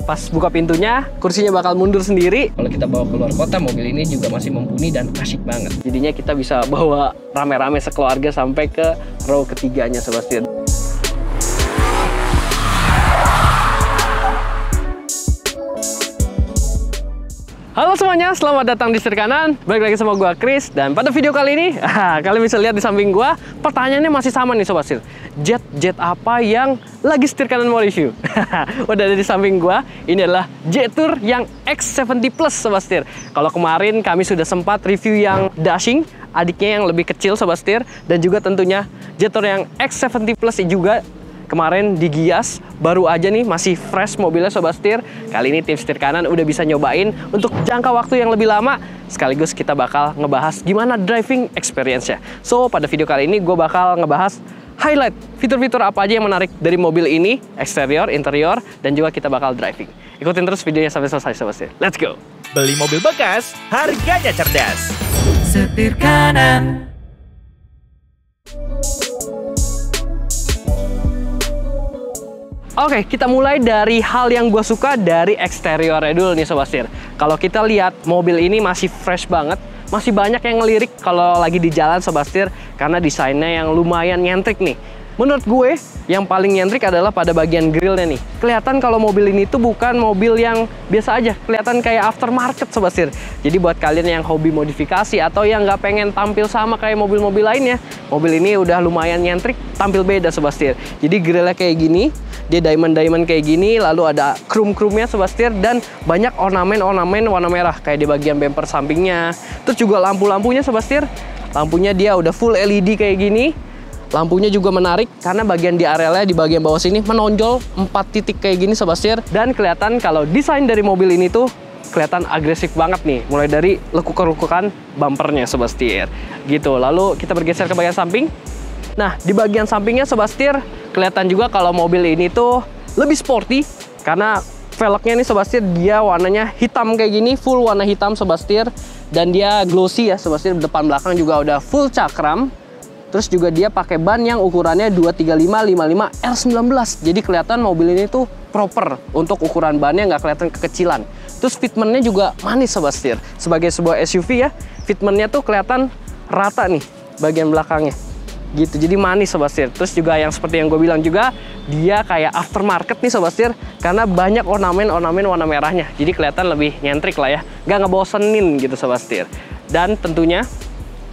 Pas buka pintunya, kursinya bakal mundur sendiri. Kalau kita bawa keluar kota, mobil ini juga masih mumpuni dan asyik banget. Jadinya kita bisa bawa rame-rame sekeluarga sampai ke row ketiganya, Sebastian. Halo semuanya, selamat datang di setir kanan. Balik lagi sama gua Chris. Dan pada video kali ini, kalian bisa lihat di samping gua, pertanyaannya masih sama nih Sobat Setir. Jet apa yang lagi setir kanan mau review? Udah ada di samping gua. Ini adalah Jetour yang X70 Plus Sobat Setir. Kalau kemarin kami sudah sempat review yang Dashing, adiknya yang lebih kecil Sobat Setir, dan juga tentunya Jetour yang X70 Plus juga kemarin digias, baru aja nih, masih fresh mobilnya Sobat Setir. Kali ini tim setir kanan udah bisa nyobain untuk jangka waktu yang lebih lama. Sekaligus kita bakal ngebahas gimana driving experience-nya. So, pada video kali ini gue bakal ngebahas highlight fitur-fitur apa aja yang menarik dari mobil ini, eksterior, interior, dan juga kita bakal driving. Ikutin terus videonya sampai selesai Sobat Setir. Let's go! Beli mobil bekas, harganya cerdas. Setir kanan. Oke, kita mulai dari hal yang gue suka dari eksteriornya dulu nih Sobat Setir. Kalau kita lihat mobil ini masih fresh banget, masih banyak yang ngelirik kalau lagi di jalan Sobat Setir, karena desainnya yang lumayan nyentrik nih. Menurut gue, yang paling nyentrik adalah pada bagian grillnya nih. Kelihatan kalau mobil ini tuh bukan mobil yang biasa aja, kelihatan kayak aftermarket Sobat Setir. Jadi buat kalian yang hobi modifikasi atau yang nggak pengen tampil sama kayak mobil-mobil lainnya, mobil ini udah lumayan nyentrik, tampil beda Sobat Setir. Jadi grillnya kayak gini, dia diamond kayak gini, lalu ada chrome-nya Sobat Setir, dan banyak ornamen-ornamen warna merah kayak di bagian bumper sampingnya. Terus juga lampu-lampunya Sobat Setir, lampunya dia udah full LED kayak gini. Lampunya juga menarik karena bagian di arealnya di bagian bawah sini menonjol 4 titik kayak gini Sobat Setir. Dan kelihatan kalau desain dari mobil ini tuh kelihatan agresif banget nih, mulai dari lekuk-lekukan bumpernya Sobat Setir gitu. Lalu kita bergeser ke bagian samping. Nah, di bagian sampingnya Sobat Setir kelihatan juga kalau mobil ini tuh lebih sporty karena velgnya nih Sobat Setir, dia warnanya hitam kayak gini, full warna hitam Sobat Setir, dan dia glossy ya Sobat Setir. Depan belakang juga udah full cakram. Terus juga dia pakai ban yang ukurannya 235/55 R19. Jadi kelihatan mobil ini tuh proper untuk ukuran bannya, nggak kelihatan kekecilan. Terus fitmentnya juga manis Sobat Setir. Sebagai sebuah SUV ya, fitmentnya tuh kelihatan rata nih bagian belakangnya. Gitu, jadi manis Sobat Setir. Terus juga yang seperti yang gue bilang juga, dia kayak aftermarket nih Sobat Setir, karena banyak ornamen warna merahnya. Jadi kelihatan lebih nyentrik lah ya, nggak ngebosenin gitu Sobat Setir. Dan tentunya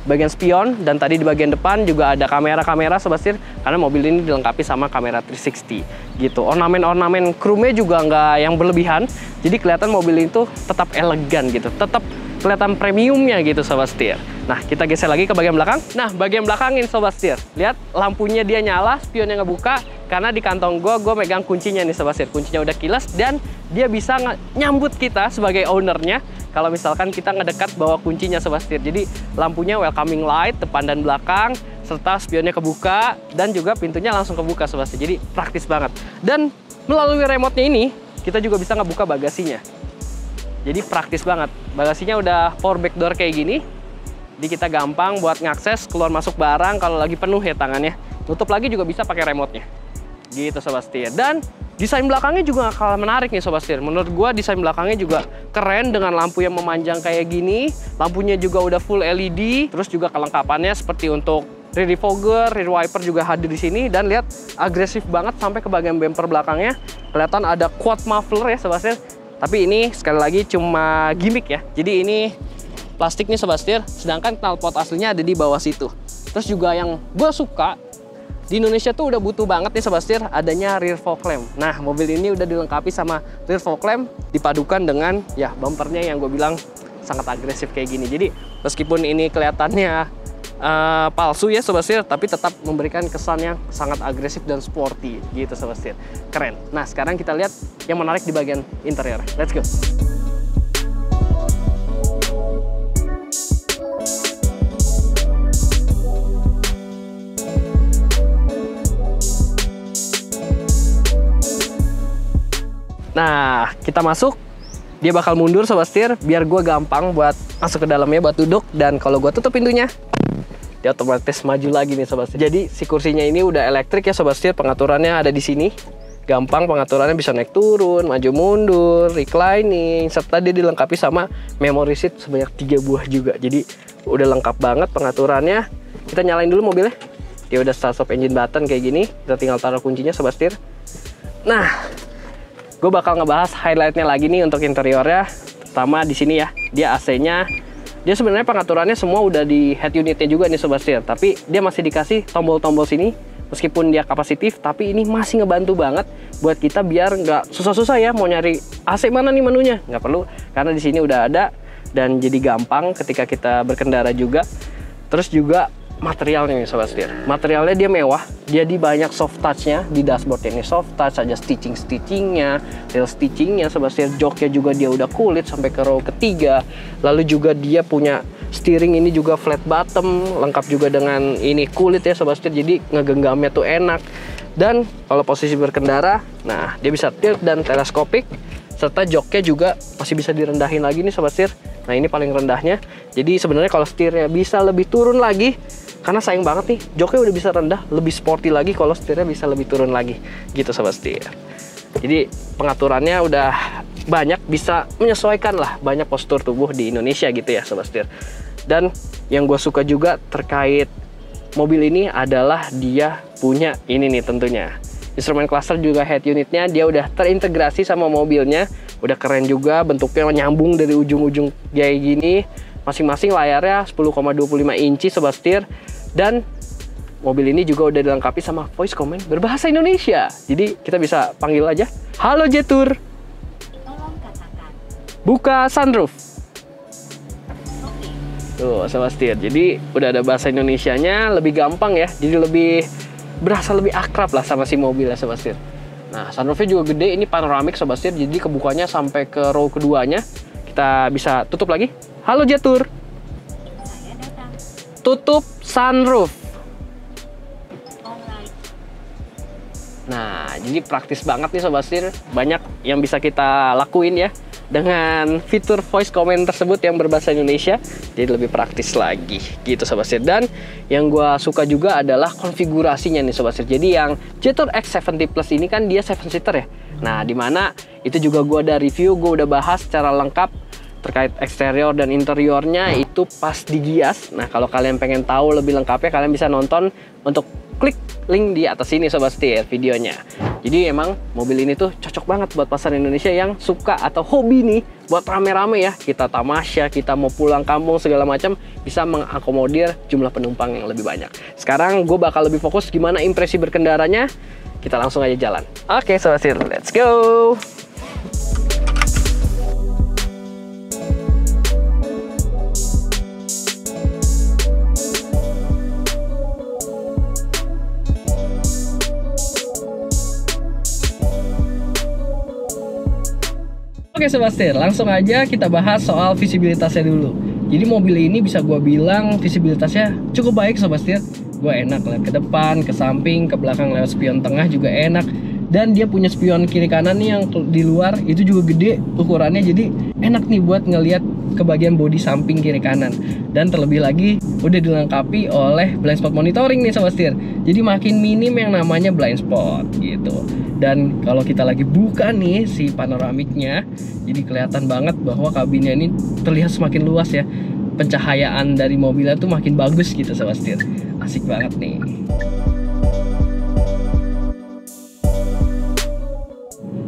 bagian spion, dan tadi di bagian depan juga ada kamera-kamera Sobat Setir, karena mobil ini dilengkapi sama kamera 360 gitu. Ornamen-ornamen chrome-nya juga nggak yang berlebihan, jadi kelihatan mobil itu tetap elegan gitu, tetap kelihatan premiumnya gitu Sobat Setir. Nah, kita geser lagi ke bagian belakang. Nah, bagian belakang ini Sobat Setir, lihat lampunya dia nyala, spionnya ngebuka, karena di kantong gue megang kuncinya nih Sobat Setir. Kuncinya udah kilas dan dia bisa nyambut kita sebagai ownernya kalau misalkan kita ngedekat bawa kuncinya Sobat Setir. Jadi lampunya welcoming light depan dan belakang, serta spionnya kebuka, dan juga pintunya langsung kebuka Sobat Setir. Jadi praktis banget. Dan melalui remote-nya ini, kita juga bisa ngebuka bagasinya. Jadi praktis banget. Bagasinya udah power back door kayak gini. Jadi kita gampang buat ngakses keluar masuk barang kalau lagi penuh ya tangannya. Tutup lagi juga bisa pakai remote-nya. Gitu Sobat Setir. Dan desain belakangnya juga gak kalah menarik nih Sobat Setir. Menurut gua desain belakangnya juga keren dengan lampu yang memanjang kayak gini. Lampunya juga udah full LED. Terus juga kelengkapannya seperti untuk rear defogger, rear wiper juga hadir di sini. Dan lihat agresif banget sampai ke bagian bumper belakangnya. Kelihatan ada quad muffler ya Sobat Setir. Tapi ini sekali lagi cuma gimmick ya. Jadi ini plastik nih Sobat Setir, sedangkan knalpot aslinya ada di bawah situ. Terus juga yang gue suka, di Indonesia tuh udah butuh banget nih Sobat Setir adanya rear fog lamp. Nah, mobil ini udah dilengkapi sama rear fog lamp dipadukan dengan ya bumpernya yang gue bilang sangat agresif kayak gini. Jadi meskipun ini kelihatannya palsu ya Sobat Setir, tapi tetap memberikan kesan yang sangat agresif dan sporty gitu Sobat Setir. Keren. Nah, sekarang kita lihat yang menarik di bagian interior. Let's go. Nah, kita masuk. Dia bakal mundur Sobat Setir, biar gue gampang buat masuk ke dalamnya, buat duduk. Dan kalau gue tutup pintunya, dia otomatis maju lagi nih Sobat Setir. Jadi si kursinya ini udah elektrik ya Sobat Setir, pengaturannya ada di sini. gampang pengaturannya, bisa naik turun, maju mundur, reclining, serta dia dilengkapi sama memory seat sebanyak 3 buah juga. Jadi udah lengkap banget pengaturannya. Kita nyalain dulu mobilnya. Dia udah start stop engine button kayak gini. Kita tinggal taruh kuncinya Sobat Setir. Nah, gue bakal ngebahas highlightnya lagi nih untuk interiornya. Pertama di sini ya, dia AC-nya. Dia sebenarnya pengaturannya semua udah di head unitnya juga nih Sobat Setir. Tapi dia masih dikasih tombol-tombol sini. Meskipun dia kapasitif, tapi ini masih ngebantu banget buat kita biar nggak susah-susah ya mau nyari AC mana nih menunya. Nggak perlu, karena di sini udah ada dan jadi gampang ketika kita berkendara juga. Terus juga materialnya nih Sobat Setir. Materialnya dia mewah, jadi banyak soft touch-nya di dashboardnya. Ini soft touch, ada stitching-stitchingnya, tail stitchingnya Sobat Setir. Joknya juga dia udah kulit sampai ke row ketiga. Lalu juga dia punya steering ini juga flat bottom, lengkap juga dengan ini kulit ya Sobat Setir, jadi ngegenggamnya tuh enak. Dan kalau posisi berkendara, nah dia bisa tilt dan teleskopik, serta joknya juga masih bisa direndahin lagi nih Sobat Setir. Nah ini paling rendahnya, jadi sebenarnya kalau setirnya bisa lebih turun lagi, karena sayang banget nih, joknya udah bisa rendah, lebih sporty lagi kalau setirnya bisa lebih turun lagi, gitu Sobat Setir. Jadi pengaturannya udah banyak, bisa menyesuaikan lah banyak postur tubuh di Indonesia gitu ya Sobat Setir. Dan yang gue suka juga terkait mobil ini adalah dia punya ini nih tentunya. Instrument cluster juga head unitnya dia udah terintegrasi sama mobilnya. Udah keren juga, bentuknya nyambung dari ujung-ujung kayak gini. Masing-masing layarnya 10,25 inci Sobat Setir. Dan mobil ini juga udah dilengkapi sama voice command berbahasa Indonesia. Jadi kita bisa panggil aja, "Halo Jetur, tolong katakan buka sunroof." Tuh Sobat Setir, jadi udah ada bahasa Indonesianya, lebih gampang ya. Jadi lebih berasa lebih akrab lah sama si mobil ya Sobat Setir. Nah sunroofnya juga gede, ini panoramik Sobat Setir, jadi kebukanya sampai ke row keduanya. Kita bisa tutup lagi. "Halo Jetur, saya datang. tutup sunroof." Alright. Nah, jadi praktis banget nih Sobat Setir. Banyak yang bisa kita lakuin ya dengan fitur voice command tersebut yang berbahasa Indonesia. Jadi lebih praktis lagi gitu Sobat Setir. Dan yang gue suka juga adalah konfigurasinya nih Sobat Setir. Jadi yang Jetur X70 Plus ini kan dia 7-seater ya. Nah, dimana itu juga gue ada review, gue udah bahas secara lengkap terkait eksterior dan interiornya itu pas digias. Nah, kalau kalian pengen tahu lebih lengkapnya, kalian bisa nonton untuk klik link di atas ini Sobat Setir videonya. Jadi emang mobil ini tuh cocok banget buat pasar Indonesia yang suka atau hobi nih buat rame-rame ya. Kita tamasya, kita mau pulang kampung segala macam, bisa mengakomodir jumlah penumpang yang lebih banyak. Sekarang gue bakal lebih fokus gimana impresi berkendaranya. Kita langsung aja jalan. Oke Sobat Setir, let's go. Oke Sobat Setir, langsung aja kita bahas soal visibilitasnya dulu. Jadi mobil ini bisa gue bilang visibilitasnya cukup baik Sobat Setir. Gue enak lihat ke depan, ke samping, ke belakang lewat spion tengah juga enak. Dan dia punya spion kiri kanan nih yang di luar itu juga gede ukurannya, jadi enak nih buat ngelihat ke bagian bodi samping kiri kanan. Dan terlebih lagi udah dilengkapi oleh blind spot monitoring nih Sobat Setir. Jadi makin minim yang namanya blind spot gitu. Dan kalau kita lagi buka nih si panoramiknya, jadi kelihatan banget bahwa kabinnya ini terlihat semakin luas ya. Pencahayaan dari mobilnya tuh makin bagus gitu Sobat Setir. Asik banget nih.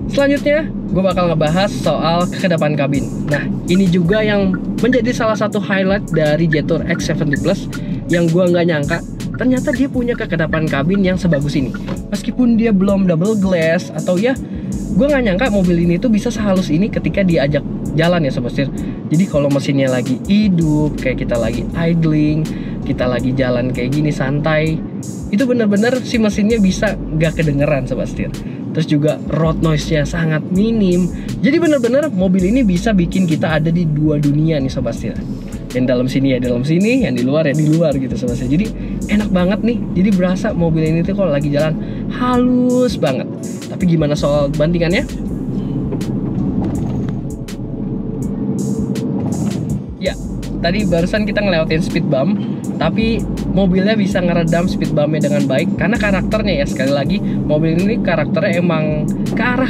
Selanjutnya, gue bakal ngebahas soal kekedapan kabin. Nah, ini juga yang menjadi salah satu highlight dari Jetur X70 Plus yang gue nggak nyangka. Ternyata dia punya kekedapan kabin yang sebagus ini. Meskipun dia belum double glass atau ya, gue nggak nyangka mobil ini tuh bisa sehalus ini ketika diajak jalan ya Sobat Setir. Jadi kalau mesinnya lagi hidup, kayak kita lagi idling, kita lagi jalan kayak gini santai, itu bener-bener si mesinnya bisa nggak kedengeran Sobat Setir. Terus juga road noise-nya sangat minim. Jadi bener-bener mobil ini bisa bikin kita ada di dua dunia nih Sobat Setir. Yang dalam sini ya dalam sini, yang di luar ya di luar gitu Sobat Setir. Jadi enak banget nih. Jadi berasa mobil ini tuh kalau lagi jalan halus banget. Tapi gimana soal bandingannya? Ya, tadi barusan kita ngelewatin speed bump. tapi mobilnya bisa ngeredam speed bumpnya dengan baik karena karakternya ya, sekali lagi mobil ini karakternya emang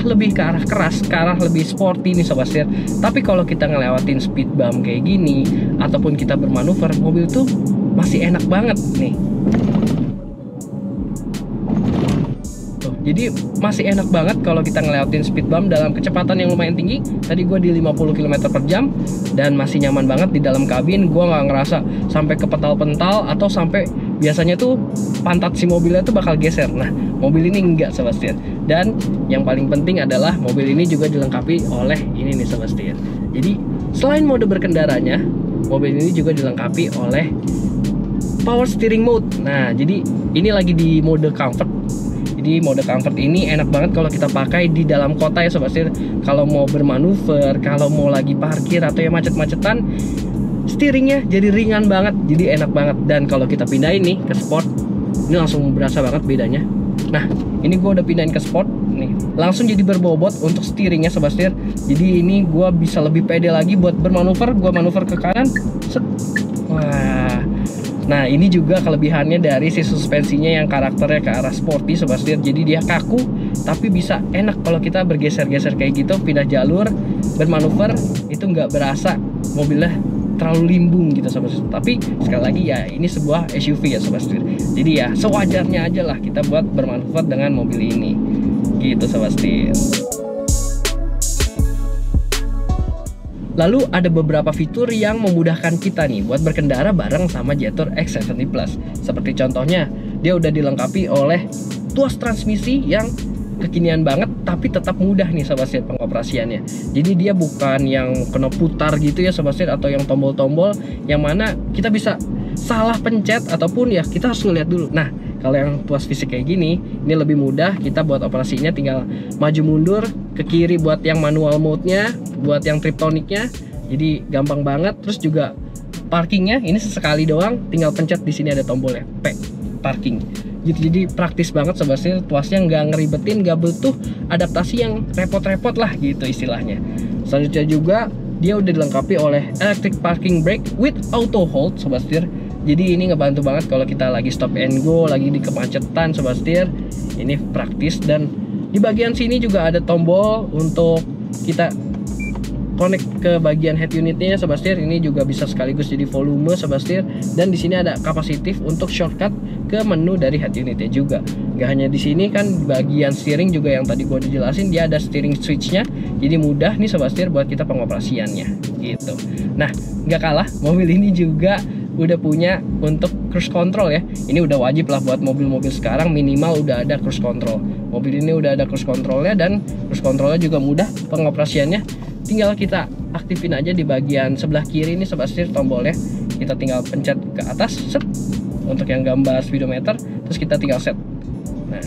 lebih ke arah keras, ke arah lebih sporty nih Sobat Setir. Tapi kalau kita ngelewatin speed bump kayak gini ataupun kita bermanuver, mobil tuh masih enak banget nih. Jadi masih enak banget kalau kita ngelewatin speed bump dalam kecepatan yang lumayan tinggi. Tadi gue di 50 km per jam dan masih nyaman banget di dalam kabin. Gue nggak ngerasa sampai kepental-pental atau sampai biasanya tuh pantat si mobilnya tuh bakal geser. Nah, mobil ini enggak Sobat Setir. Dan yang paling penting adalah mobil ini juga dilengkapi oleh ini nih Sobat Setir. Jadi selain mode berkendaranya, mobil ini juga dilengkapi oleh power steering mode. Nah, jadi ini lagi di mode comfort. Jadi mode comfort ini enak banget kalau kita pakai di dalam kota ya Sobat Setir. Kalau mau bermanuver, kalau mau lagi parkir atau ya macet-macetan, steeringnya jadi ringan banget, jadi enak banget. Dan kalau kita pindahin nih ke sport, ini langsung berasa banget bedanya. Nah, ini gue udah pindahin ke sport nih, langsung jadi berbobot untuk steeringnya Sobat Setir. Jadi ini gue bisa lebih pede lagi buat bermanuver. Gue manuver ke kanan, set. Wah. Nah, ini juga kelebihannya dari si suspensinya yang karakternya ke arah sporty Sobat Setir. Jadi dia kaku tapi bisa enak kalau kita bergeser-geser kayak gitu, pindah jalur, bermanuver, itu nggak berasa mobilnya terlalu limbung gitu Sobat Setir. Tapi sekali lagi ya, ini sebuah SUV ya Sobat Setir. Jadi ya sewajarnya aja lah kita buat bermanuver dengan mobil ini gitu Sobat Setir. Lalu ada beberapa fitur yang memudahkan kita nih buat berkendara bareng sama Jetour X70 Plus. Seperti contohnya, dia udah dilengkapi oleh tuas transmisi yang kekinian banget tapi tetap mudah nih Sobat Setir pengoperasiannya. Jadi dia bukan yang kena putar gitu ya Sobat Setir, atau yang tombol-tombol yang mana kita bisa salah pencet ataupun ya kita harus ngeliat dulu. Nah, kalau yang tuas fisik kayak gini, ini lebih mudah. Kita buat operasinya tinggal maju mundur ke kiri buat yang manual mode-nya, buat yang triptoniknya. Jadi gampang banget. Terus juga parkingnya ini sesekali doang, tinggal pencet di sini ada tombolnya P, parking. Jadi praktis banget Sobat Setir. Tuasnya nggak ngeribetin, nggak butuh adaptasi yang repot-repot lah gitu istilahnya. Selanjutnya juga dia udah dilengkapi oleh electric parking brake with auto hold Sobat Setir. Jadi ini ngebantu banget kalau kita lagi stop and go, lagi di kemacetan Sobat Setir. Ini praktis. Dan di bagian sini juga ada tombol untuk kita connect ke bagian head unitnya Sobat Setir. Ini juga bisa sekaligus jadi volume Sobat Setir. Dan di sini ada kapasitif untuk shortcut ke menu dari head unitnya juga. Gak hanya di sini kan, di bagian steering juga yang tadi gua dijelasin, dia ada steering switchnya. Jadi mudah nih Sobat Setir buat kita pengoperasiannya gitu. Nah, gak kalah, mobil ini juga udah punya untuk cruise control ya. Ini udah wajib lah buat mobil-mobil sekarang, minimal udah ada cruise control. Mobil ini udah ada cruise controlnya, dan cruise controlnya juga mudah pengoperasiannya. Tinggal kita aktifin aja di bagian sebelah kiri ini Sobat Setir tombolnya. Kita tinggal pencet ke atas, set, untuk yang gambar speedometer, terus kita tinggal set. Nah,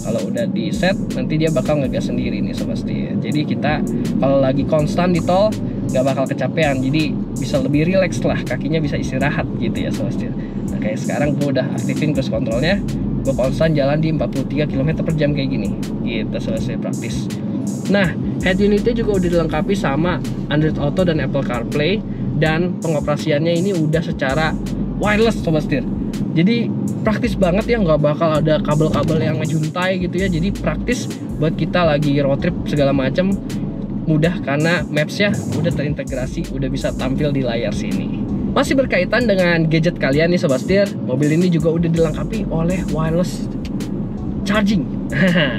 kalau udah di set, nanti dia bakal ngegas sendiri nih Sobat Setir. Jadi kita kalau lagi konstan di tol nggak bakal kecapean, jadi bisa lebih relax lah, kakinya bisa istirahat gitu ya Sobat Setir. Nah, kayak sekarang gue udah aktifin cruise controlnya, gue konstan jalan di 43 km per jam kayak gini gitu Sobat Setir, praktis. Nah, head unitnya juga udah dilengkapi sama Android Auto dan Apple CarPlay, dan pengoperasiannya ini udah secara wireless Sobat Setir. Jadi praktis banget ya, nggak bakal ada kabel-kabel yang ngejuntai gitu ya. Jadi praktis buat kita lagi road trip segala macam, mudah karena Maps-nya udah terintegrasi, udah bisa tampil di layar sini. Masih berkaitan dengan gadget kalian nih Sobat Setir, mobil ini juga udah dilengkapi oleh wireless charging.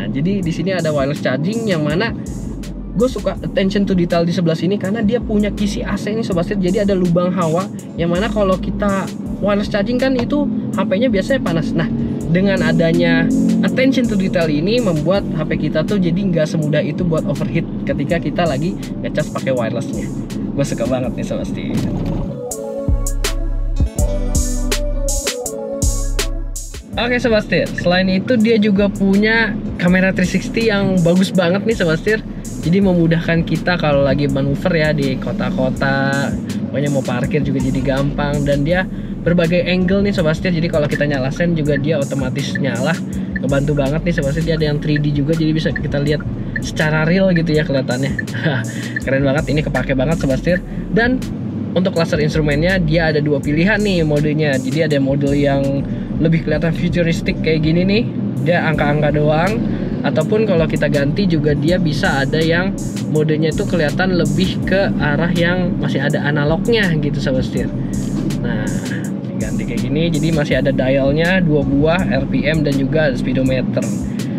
Jadi di sini ada wireless charging yang mana gue suka attention to detail di sebelah sini karena dia punya kisi AC nih Sobat Setir. Jadi ada lubang hawa yang mana kalau kita wireless charging kan itu HP-nya biasanya panas. Nah, dengan adanya attention to detail ini membuat HP kita tuh jadi nggak semudah itu buat overheat ketika kita lagi ngecas pakai wirelessnya. Gue suka banget nih Sobat Setir. Oke Sobat Setir, selain itu dia juga punya kamera 360 yang bagus banget nih Sobat Setir. Jadi memudahkan kita kalau lagi manuver ya di kota-kota, pokoknya mau parkir juga jadi gampang. Dan dia berbagai angle nih Sobat Setir, jadi kalau kita nyala sen juga dia otomatis nyala. Ngebantu banget nih Sobat Setir, dia ada yang 3D juga, jadi bisa kita lihat secara real gitu ya kelihatannya. Keren banget, ini kepake banget Sobat Setir. Dan untuk cluster instrumennya dia ada dua pilihan nih modenya. Jadi ada model yang lebih kelihatan futuristik kayak gini nih, dia angka-angka doang. Ataupun kalau kita ganti juga dia bisa ada yang modenya itu kelihatan lebih ke arah yang masih ada analognya gitu Sobat Setir. Nah, diganti kayak gini, jadi masih ada dialnya 2 buah, RPM dan juga speedometer.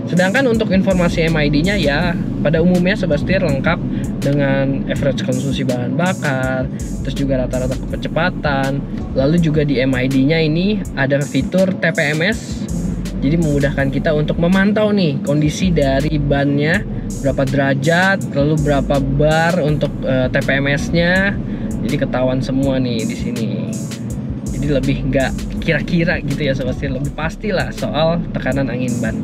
Sedangkan untuk informasi MID-nya ya pada umumnya Sobat Setir lengkap dengan average konsumsi bahan bakar, terus juga rata-rata kecepatan. Lalu juga di MID-nya ini ada fitur TPMS, jadi memudahkan kita untuk memantau nih kondisi dari bannya, berapa derajat, lalu berapa bar untuk TPMS-nya. Jadi ketahuan semua nih di sini. Jadi lebih nggak kira-kira gitu ya Sobat Setir, lebih pastilah soal tekanan angin ban.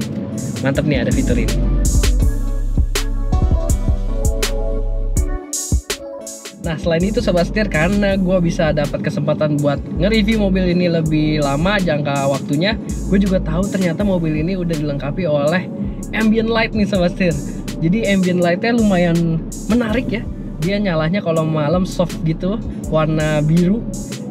Mantap nih ada fitur ini. Nah selain itu Sobat Setir, karena gue bisa dapat kesempatan buat nge-review mobil ini lebih lama jangka waktunya, gue juga tahu ternyata mobil ini udah dilengkapi oleh ambient light nih Sobat Setir. Jadi ambient lightnya lumayan menarik ya. Dia nyalanya kalau malam soft gitu, warna biru,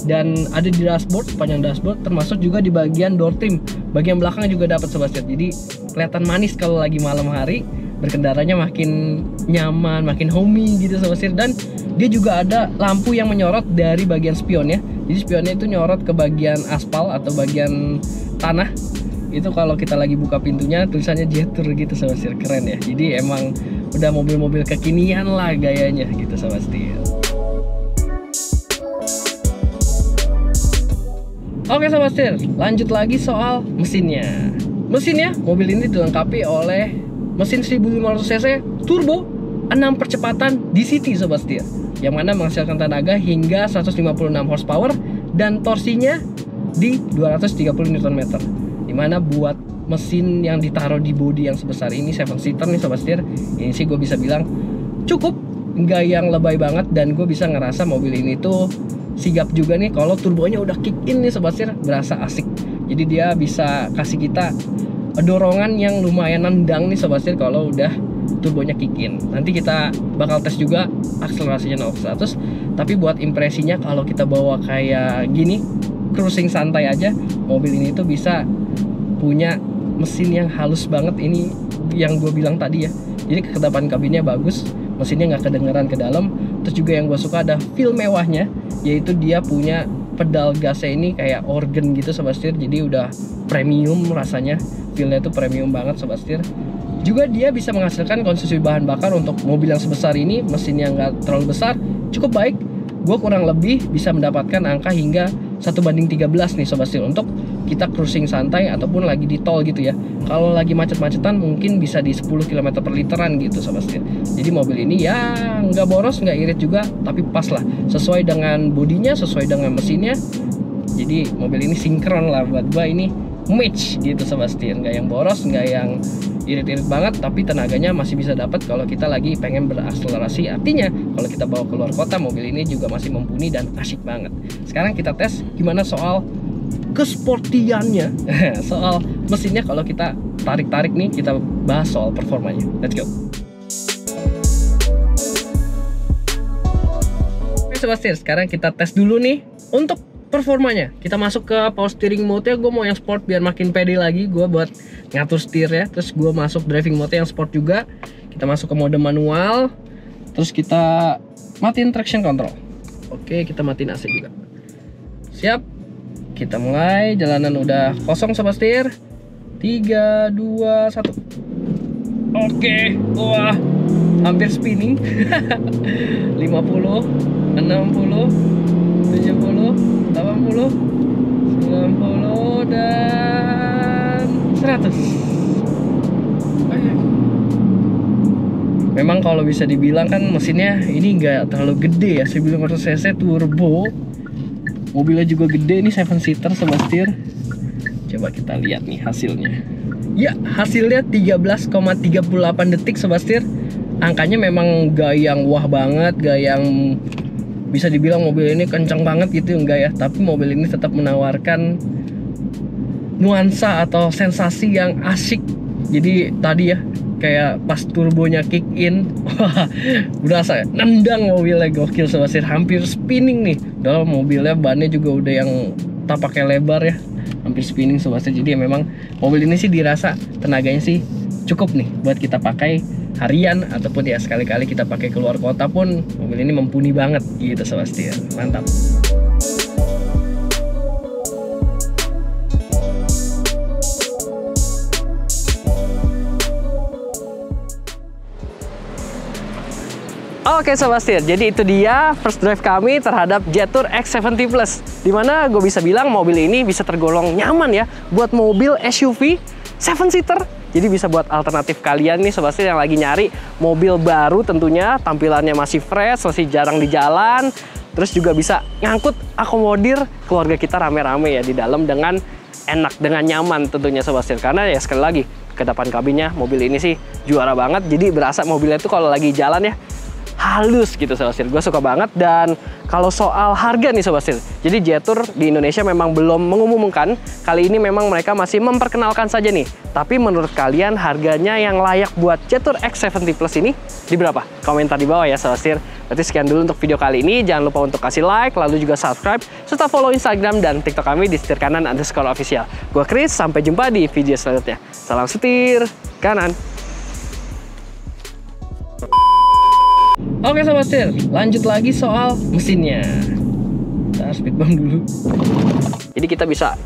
dan ada di dashboard, sepanjang dashboard, termasuk juga di bagian door trim. Bagian belakang juga dapat Sobat Setir. Jadi kelihatan manis kalau lagi malam hari, berkendaranya makin nyaman, makin homey gitu Sobat Setir. Dan dia juga ada lampu yang menyorot dari bagian spion ya. Jadi spionnya itu nyorot ke bagian aspal atau bagian tanah. Itu kalau kita lagi buka pintunya tulisannya Jetur gitu Sobat Setir, keren ya. Jadi emang udah mobil-mobil kekinian lah gayanya gitu Sobat Setir. Oke Sobat Setir, lanjut lagi soal mesinnya. Mesinnya, mobil ini dilengkapi oleh mesin 1500 cc turbo 6 percepatan DCT Sobat Setir, yang mana menghasilkan tenaga hingga 156 horsepower dan torsinya di 230 Nm. Dimana buat mesin yang ditaruh di bodi yang sebesar ini 7-seater nih Sobat Setir, ini sih gue bisa bilang cukup, nggak yang lebay banget. Dan gue bisa ngerasa mobil ini tuh sigap juga nih kalau turbonya udah kick in nih Sobat Setir, berasa asik. Jadi dia bisa kasih kita dorongan yang lumayan nendang nih Sobat Setir kalau udah turbonya kick in. Nanti kita bakal tes juga akselerasinya 0-100. Tapi buat impresinya kalau kita bawa kayak gini, cruising santai aja, mobil ini tuh bisa punya mesin yang halus banget. Ini yang gue bilang tadi ya. Jadi kekedapan kabinnya bagus, mesinnya nggak kedengeran ke dalam. Terus juga yang gue suka ada feel mewahnya, yaitu dia punya pedal gasnya ini kayak organ gitu Sobat Setir. Jadi udah premium rasanya, feelnya tuh premium banget Sobat Setir. Juga dia bisa menghasilkan konsumsi bahan bakar untuk mobil yang sebesar ini, mesin yang nggak terlalu besar, cukup baik. Gue kurang lebih bisa mendapatkan angka hingga 1:13 nih Sobat Setir untuk kita cruising santai ataupun lagi di tol gitu ya. Kalau lagi macet-macetan mungkin bisa di 10 km per literan gitu Sobat Setir. Jadi mobil ini ya nggak boros, nggak irit juga, tapi pas lah, sesuai dengan bodinya, sesuai dengan mesinnya. Jadi mobil ini sinkron lah buat gue, ini match gitu Sobat Setir. Nggak yang boros, nggak yang irit-irit banget, tapi tenaganya masih bisa dapat kalau kita lagi pengen berakselerasi. Artinya kalau kita bawa keluar kota, mobil ini juga masih mumpuni dan asyik banget. Sekarang kita tes gimana soal kesportiannya, soal mesinnya. Kalau kita tarik-tarik nih, kita bahas soal performanya. Let's go. Oke Sobat Setir, sekarang kita tes dulu nih untuk performanya. Kita masuk ke power steering mode-nya. Gue mau yang sport biar makin pede lagi gue buat ngatur setir ya. Terus gue masuk driving mode yang sport juga. Kita masuk ke mode manual. Terus kita matiin traction control. Oke, kita matiin AC juga. Siap. Kita mulai. Jalanan udah kosong Sobat Setir. 3, 2, 1. Oke. Wah, hampir spinning. 50, 60, 70, 80, 90, dan 100. Memang kalau bisa dibilang kan mesinnya ini nggak terlalu gede ya, 1500 cc turbo. Mobilnya juga gede nih, 7-seater Sobat Setir. Coba kita lihat nih hasilnya. Ya, hasilnya 13,38 detik Sobat Setir. Angkanya memang gak yang wah banget, gak yang bisa dibilang mobil ini kencang banget gitu, enggak ya. Tapi mobil ini tetap menawarkan nuansa atau sensasi yang asik. Jadi tadi ya, kayak pas turbonya kick in, wah berasa nendang mobilnya, gokil Sobat Setir, hampir spinning nih. Dalam mobilnya bannya juga udah yang tapaknya lebar ya, hampir spinning Sobat Setir. Jadi ya memang mobil ini sih dirasa tenaganya sih cukup nih buat kita pakai harian ataupun ya sekali-kali kita pakai keluar kota pun mobil ini mumpuni banget gitu Sobat Setir. Mantap. Oke Sobat Setir, jadi itu dia first drive kami terhadap Jetour X70 Plus. Dimana gue bisa bilang mobil ini bisa tergolong nyaman ya buat mobil SUV 7-seater. Jadi bisa buat alternatif kalian nih Sobat Setir yang lagi nyari mobil baru, tentunya tampilannya masih fresh, masih jarang di jalan. Terus juga bisa ngangkut, akomodir keluarga kita rame-rame ya di dalam dengan enak, dengan nyaman tentunya Sobat Setir. Karena ya sekali lagi, ke depan kabinnya mobil ini sih juara banget. Jadi berasa mobilnya itu kalau lagi jalan ya halus gitu Sobat Setir, gue suka banget. Dan kalau soal harga nih Sobat Setir, jadi Jetour di Indonesia memang belum mengumumkan. Kali ini memang mereka masih memperkenalkan saja nih. Tapi menurut kalian harganya yang layak buat Jetour X70 Plus ini di berapa? Komentar di bawah ya Sobat Setir. Berarti sekian dulu untuk video kali ini. Jangan lupa untuk kasih like, lalu juga subscribe, serta follow Instagram dan TikTok kami di setirkanan_official. Gue Chris, sampai jumpa di video selanjutnya. Salam setir kanan. Oke Sobat Setir, lanjut lagi soal mesinnya. Kita speed bump dulu. Jadi kita bisa